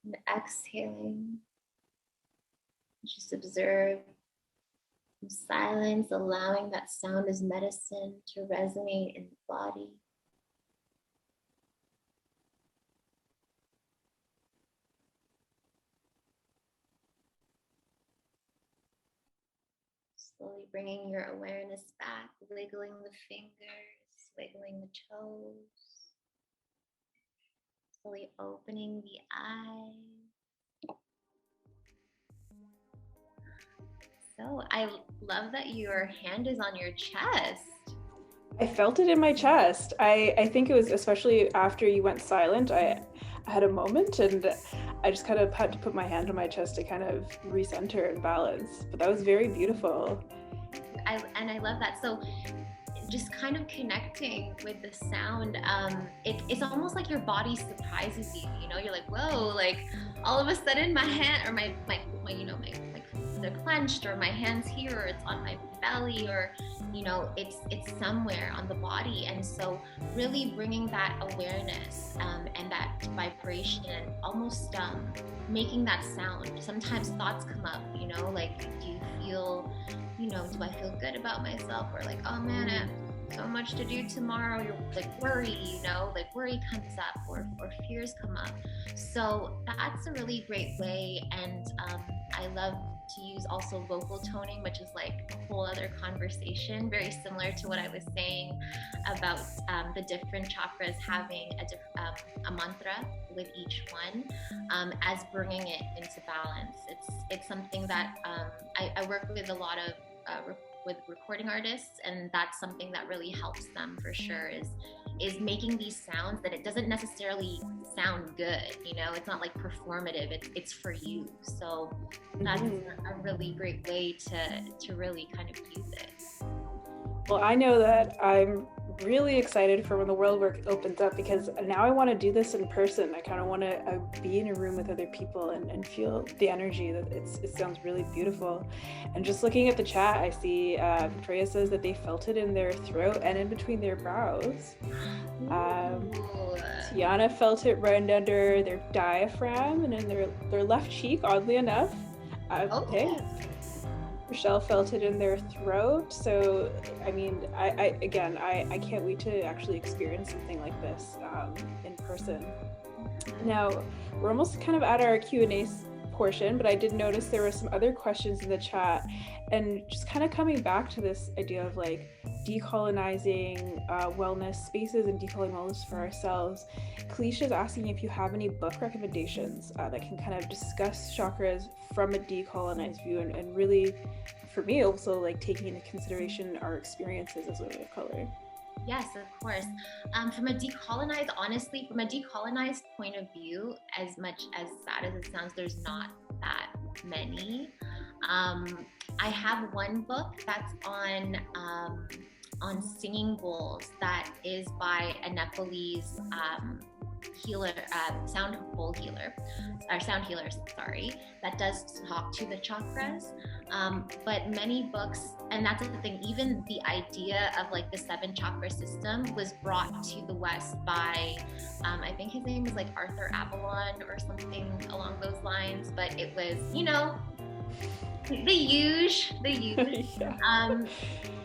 and exhaling. Just observe in silence, allowing that sound as medicine to resonate in the body. Slowly bringing your awareness back, wiggling the fingers, wiggling the toes, slowly opening the eyes. So I love that your hand is on your chest. I felt it in my chest. I think it was especially after you went silent, I had a moment and I just kind of had to put my hand on my chest to kind of recenter and balance. But that was very beautiful. I love that. So just kind of connecting with the sound, it's almost like your body surprises you, you know, you're like, whoa, like all of a sudden my hand or my you know, my they're clenched, or my hand's here, or it's on my belly, or you know, it's somewhere on the body. And so really bringing that awareness and that vibration and almost making that sound. Sometimes thoughts come up, you know, like, do you feel, you know, do I feel good about myself, or like, oh man, I have so much to do tomorrow. You're like worry, you know, like worry comes up, or fears come up. So that's a really great way. And I love to use also vocal toning, which is like a whole other conversation, very similar to what I was saying about the different chakras having a mantra with each one, as bringing it into balance. It's something that I work with a lot of with recording artists, and that's something that really helps them for sure, is making these sounds that it doesn't necessarily sound good, you know, it's not like performative, it's for you. So that's a really great way to really kind of use it. Well, I know that I'm really excited for when the world work opens up, because now I want to do this in person. I kind of want to be in a room with other people and feel the energy. That it sounds really beautiful. And just looking at the chat, I see Victoria says that they felt it in their throat and in between their brows. Tiana felt it right under their diaphragm and in their left cheek, oddly enough. Okay. Rochelle felt it in their throat. So, I mean, I can't wait to actually experience something like this in person. Now, we're almost kind of at our Q&A portion, but I did notice there were some other questions in the chat, and just kind of coming back to this idea of like, decolonizing wellness spaces and decolonizing wellness for ourselves, Kalisha is asking if you have any book recommendations that can kind of discuss chakras from a decolonized view, and really, for me, also like taking into consideration our experiences as women of color. Yes, of course. From a decolonized point of view, as much as sad as it sounds, there's not that many. I have one book that's on singing bowls that is by a Nepalese healer, sound healer, sorry, that does talk to the chakras. But many books, and that's the thing, even the idea of like the 7 chakra system was brought to the West by, I think his name was like Arthur Avalon or something along those lines, but it was, the huge. Yeah.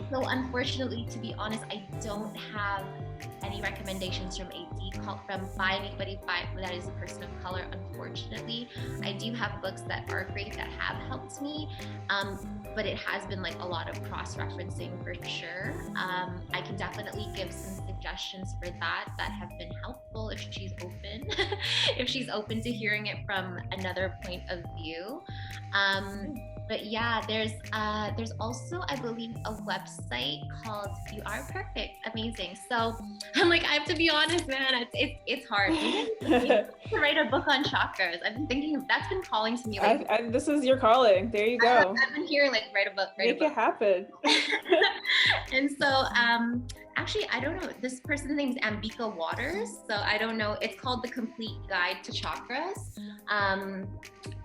So unfortunately, to be honest, I don't have any recommendations by anybody that is a person of color. Unfortunately, I do have books that are great that have helped me, but it has been like a lot of cross-referencing for sure. I can definitely give some suggestions for that have been helpful if she's open, if she's open to hearing it from another point of view. But yeah, there's also, I believe, a website called You Are Perfect. Amazing. So I'm like, I have to be honest, man, it's hard. To write a book on chakras. I've been thinking, that's been calling to me. Like, this is your calling. There you go. I've been hearing like, write a book. Make it happen. And so, actually, I don't know. This person's name is Ambika Waters. So I don't know. It's called The Complete Guide to Chakras.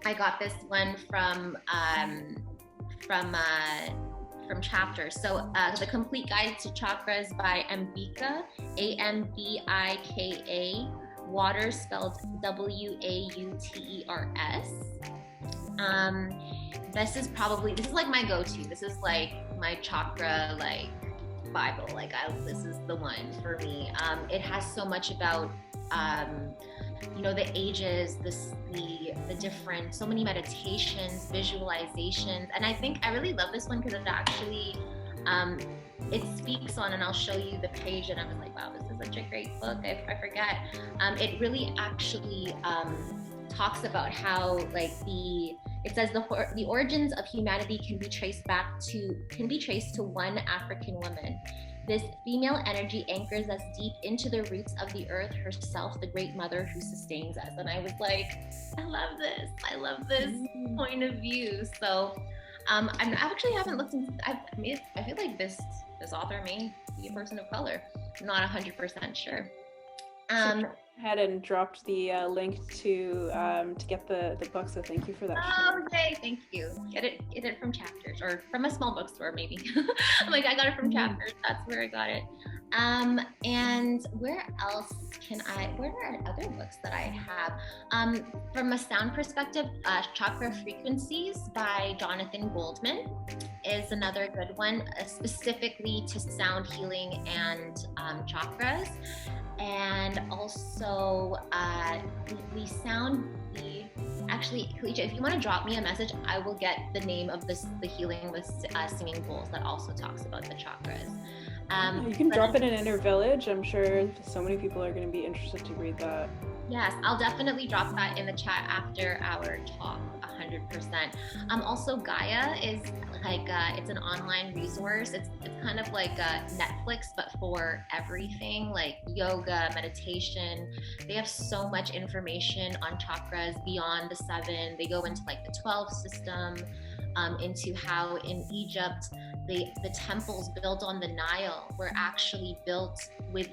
I got this one from Chapters. So The Complete Guide to Chakras by Ambika, Ambika, Waters, spelled Wauters. This is like my go-to. This is like my chakra like Bible. Like this is the one for me. It has so much about the ages, the different, so many meditations, visualizations, and I really love this one because it actually it speaks on, and I'll show you the page, and I was like, wow, this is such a great book. I forget. It really actually talks about how it says the origins of humanity can be traced to one African woman. This female energy anchors us deep into the roots of the earth herself, the great mother who sustains us. And I was like, I love this point of view. So I actually haven't looked into, I feel like this author may be a person of color. I'm not 100% sure. Ahead and dropped the link to get the book, so thank you for that. Oh, okay, thank you. Get it from Chapters, or from a small bookstore maybe. I'm like, I got it from Chapters. That's where I got it. And where else where are other books that I have? From a sound perspective, Chakra Frequencies by Jonathan Goldman is another good one, specifically to sound healing and chakras. And also actually, Kalisha, if you want to drop me a message, I will get the name of the Healing with Singing Bowls that also talks about the chakras. You can drop it in Inner Village. I'm sure so many people are going to be interested to read that. Yes, I'll definitely drop that in the chat after our talk, 100%. Also, Gaia is it's an online resource. It's kind of like Netflix, but for everything, like yoga, meditation. They have so much information on chakras beyond the 7. They go into like the 12 system, into how in Egypt, the temples built on the Nile were actually built with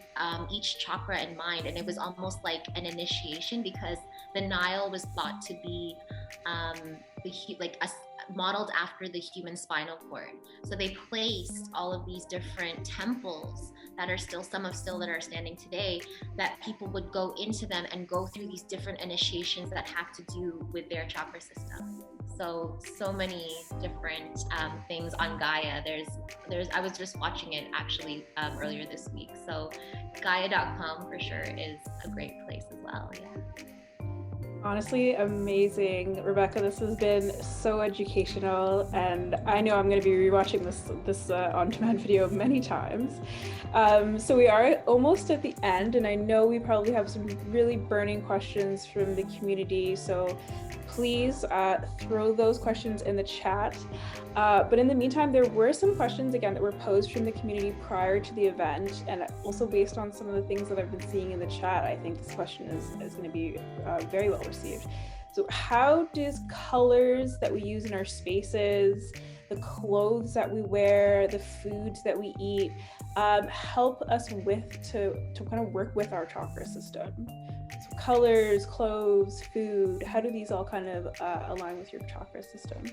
each chakra in mind. And it was almost like an initiation, because the Nile was thought to be modeled after the human spinal cord. So they placed all of these different temples that are still that are standing today, that people would go into them and go through these different initiations that have to do with their chakra system. So many different things on Gaia. I was just watching it actually earlier this week. So Gaia.com for sure is a great place as well. Yeah. Honestly, amazing. Rebecca, this has been so educational, and I know I'm going to be rewatching this on-demand video many times. So we are almost at the end, and I know we probably have some really burning questions from the community, so please throw those questions in the chat. But in the meantime, there were some questions, again, that were posed from the community prior to the event, and also based on some of the things that I've been seeing in the chat, I think this question is going to be very well received. So how does colors that we use in our spaces, the clothes that we wear, the foods that we eat, help us to kind of work with our chakra system? So colors, clothes, food, how do these all kind of align with your chakra system?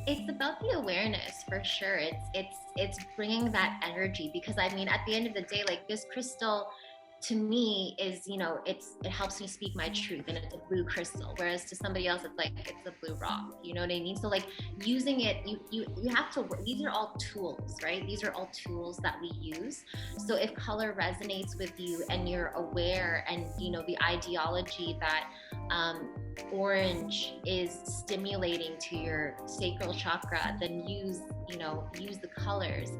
It's about the awareness for sure. It's bringing that energy, because I mean, at the end of the day, like, this crystal to me is, it helps me speak my truth, and it's a blue crystal, whereas to somebody else it's like it's a blue rock, you know what I mean? So like, using it, you have to, these are all tools, right? These are all tools that we use. So if color resonates with you and you're aware, and the ideology that orange is stimulating to your sacral chakra, then use the colors.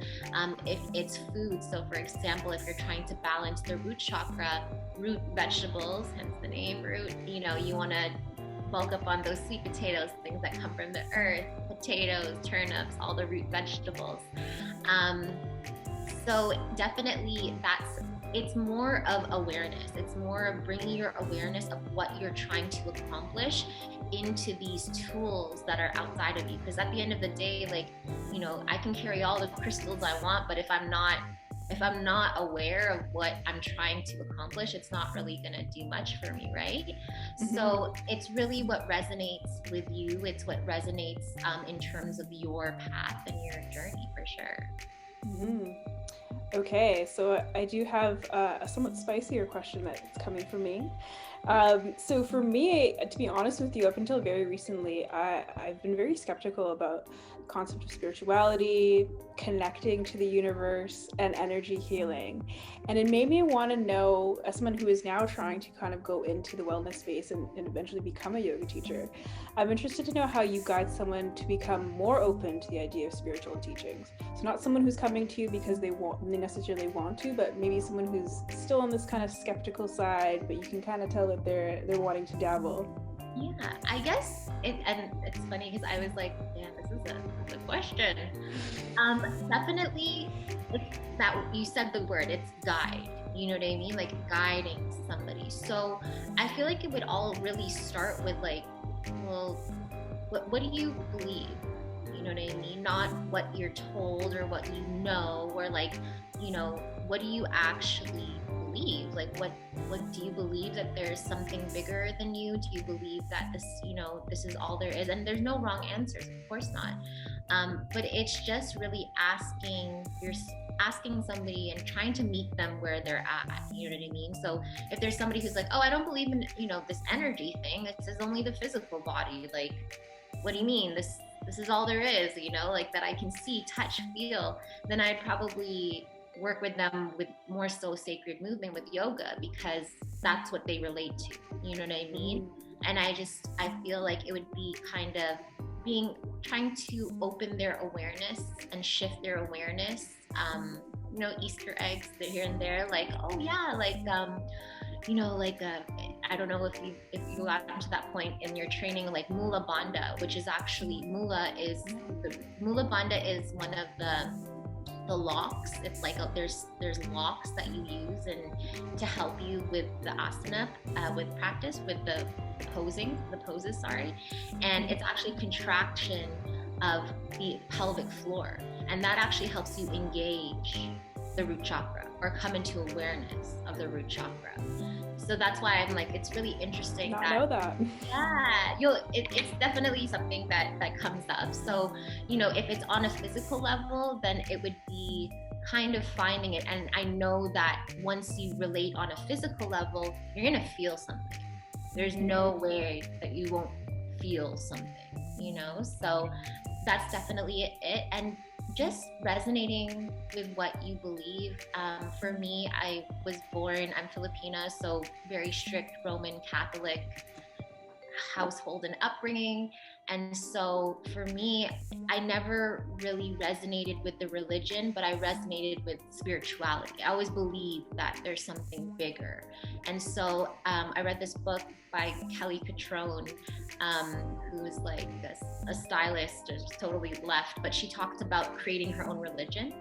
If it's food, so for example, if you're trying to balance the root chakra, root vegetables, hence the name root, you want to bulk up on those sweet potatoes, things that come from the earth, potatoes, turnips, all the root vegetables. So definitely it's more of awareness. It's more of bringing your awareness of what you're trying to accomplish into these tools that are outside of you. Because at the end of the day, like, I can carry all the crystals I want, but if I'm not aware of what I'm trying to accomplish, it's not really going to do much for me, right? Mm-hmm. So it's really what resonates with you. It's what resonates in terms of your path and your journey, for sure. Mm-hmm. Okay, so I do have a somewhat spicier question that's coming from me. So for me, to be honest with you, up until very recently, I've been very skeptical about the concept of spirituality, connecting to the universe, and energy healing. And it made me want to know, as someone who is now trying to kind of go into the wellness space and eventually become a yoga teacher, I'm interested to know how you guide someone to become more open to the idea of spiritual teachings. So not someone who's coming to you because they necessarily want to, but maybe someone who's still on this kind of skeptical side, but you can kind of tell that they're wanting to dabble. Yeah, I guess and it's funny because I was like, yeah, this is a question. Definitely, it's that you said the word, it's guide. You know what I mean? Like, guiding somebody. So I feel like it would all really start with like, well, what do you believe? You know what I mean? Not what you're told or what you know, or like, what do you actually believe? Like, what do you believe, that there's something bigger than you? Do you believe that this is all there is? And there's no wrong answers, of course not. But it's just really asking somebody and trying to meet them where they're at. You know what I mean? So if there's somebody who's like, oh, I don't believe in this energy thing, it says only the physical body. Like, what do you mean? This is all there is, like, that I can see, touch, feel. Then I'd probably work with them with more so sacred movement with yoga, because that's what they relate to. You know what I mean? And I feel like it would be kind of trying to open their awareness and shift their awareness. Easter eggs here and there, like, oh yeah, like, I don't know if you got to that point in your training, like Mula Bandha, which is actually Mula Bandha is one of the locks. It's like there's locks that you use and to help you with the asana, with practice, with the poses, and it's actually contraction of the pelvic floor, and that actually helps you engage the root chakra or come into awareness of the root chakra. So that's why I'm like, it's really interesting. Know that. Yeah, it's definitely something that comes up. So, if it's on a physical level, then it would be kind of finding it. And I know that once you relate on a physical level, you're going to feel something. There's no way that you won't feel something, So that's definitely it. And just resonating with what you believe. For me, I'm Filipina, so very strict Roman Catholic household and upbringing. And so for me, I never really resonated with the religion, but I resonated with spirituality. I always believed that there's something bigger. And so I read this book by Kelly Catrone, who's like a stylist, just totally left, but she talked about creating her own religion.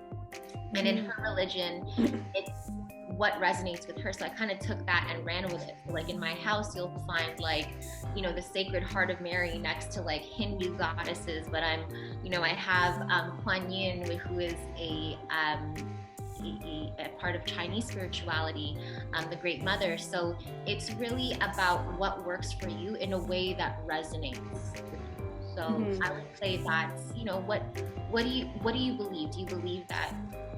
And in her religion, it's what resonates with her. So I kind of took that and ran with it. So like in my house, you'll find like, you know, the Sacred Heart of Mary next to like Hindu goddesses, but I have Kuan Yin, who is a part of Chinese spirituality, the Great Mother. So it's really about what works for you in a way that resonates with you. So I would say that's, you know, what do you believe? Do you believe that,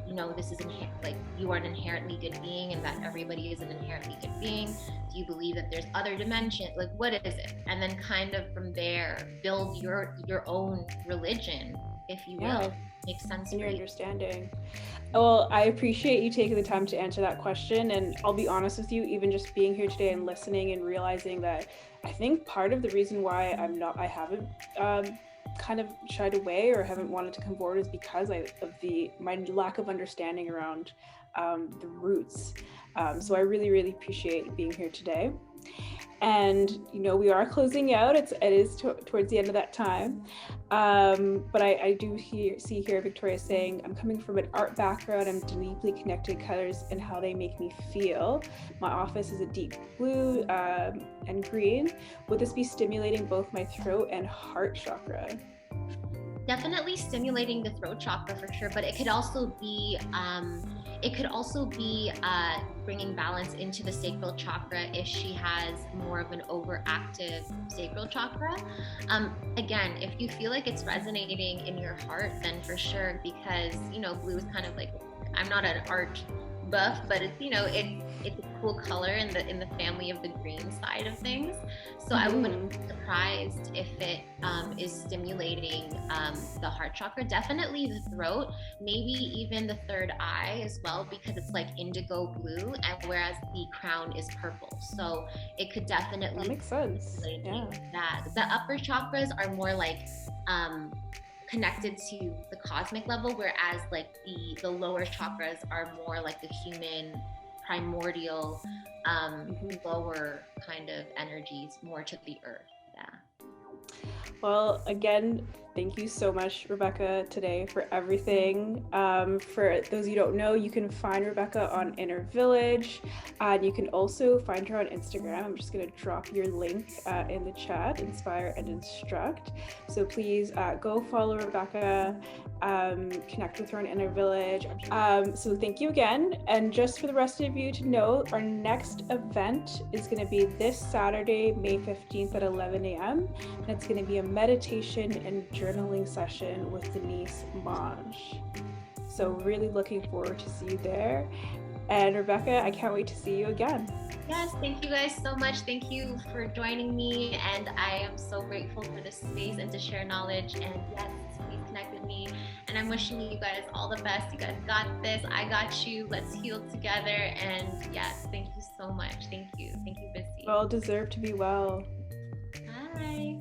you know, this is like you are an inherently good being and that everybody is an inherently good being? Do you believe that there's other dimension? Like, what is it? And then kind of from there build your own religion, if you will. Makes sense in for your you. Understanding. Well, I appreciate you taking the time to answer that question, and I'll be honest with you, even just being here today and listening and realizing that I think part of the reason why I haven't kind of shied away or haven't wanted to come forward is because of my lack of understanding around the roots. So I really, really appreciate being here today. And, you know, we are closing out. It is towards the end of that time. But I do see here Victoria saying, I'm coming from an art background. I'm deeply connected to colors and how they make me feel. My office is a deep blue and green. Would this be stimulating both my throat and heart chakra? Definitely stimulating the throat chakra for sure, but it could also be bringing balance into the sacral chakra if she has more of an overactive sacral chakra. Again, if you feel like it's resonating in your heart, then for sure, because, you know, blue is kind of like, I'm not an art buff, but it's, you know, it's a cool color in the family of the green side of things. So I wouldn't be surprised if it is stimulating the heart chakra, definitely the throat, maybe even the third eye as well, because it's like indigo blue, and whereas the crown is purple. So it could definitely that makes sense. That the upper chakras are more like connected to the cosmic level, whereas like the lower chakras are more like the human primordial lower kind of energies, more to the earth. Well, again, thank you so much, Rebecca, today for everything. For those you don't know, you can find Rebecca on Inner Village, and you can also find her on Instagram. I'm just going to drop your link in the chat, Inspire and Instruct. So please go follow Rebecca, connect with her on Inner Village. So thank you again. And just for the rest of you to know, our next event is going to be this Saturday, May 15th at 11 a.m. And it's going to be a meditation and journaling session with Denise Monge. So really looking forward to see you there. And Rebecca, I can't wait to see you again. Yes, thank you guys so much. Thank you for joining me, and I am so grateful for this space and to share knowledge. And yes, please connect with me, and I'm wishing you guys all the best. You guys got this. I got you. Let's heal together. And yes, thank you so much. Thank you, Bissy. Well deserved to be well. Bye.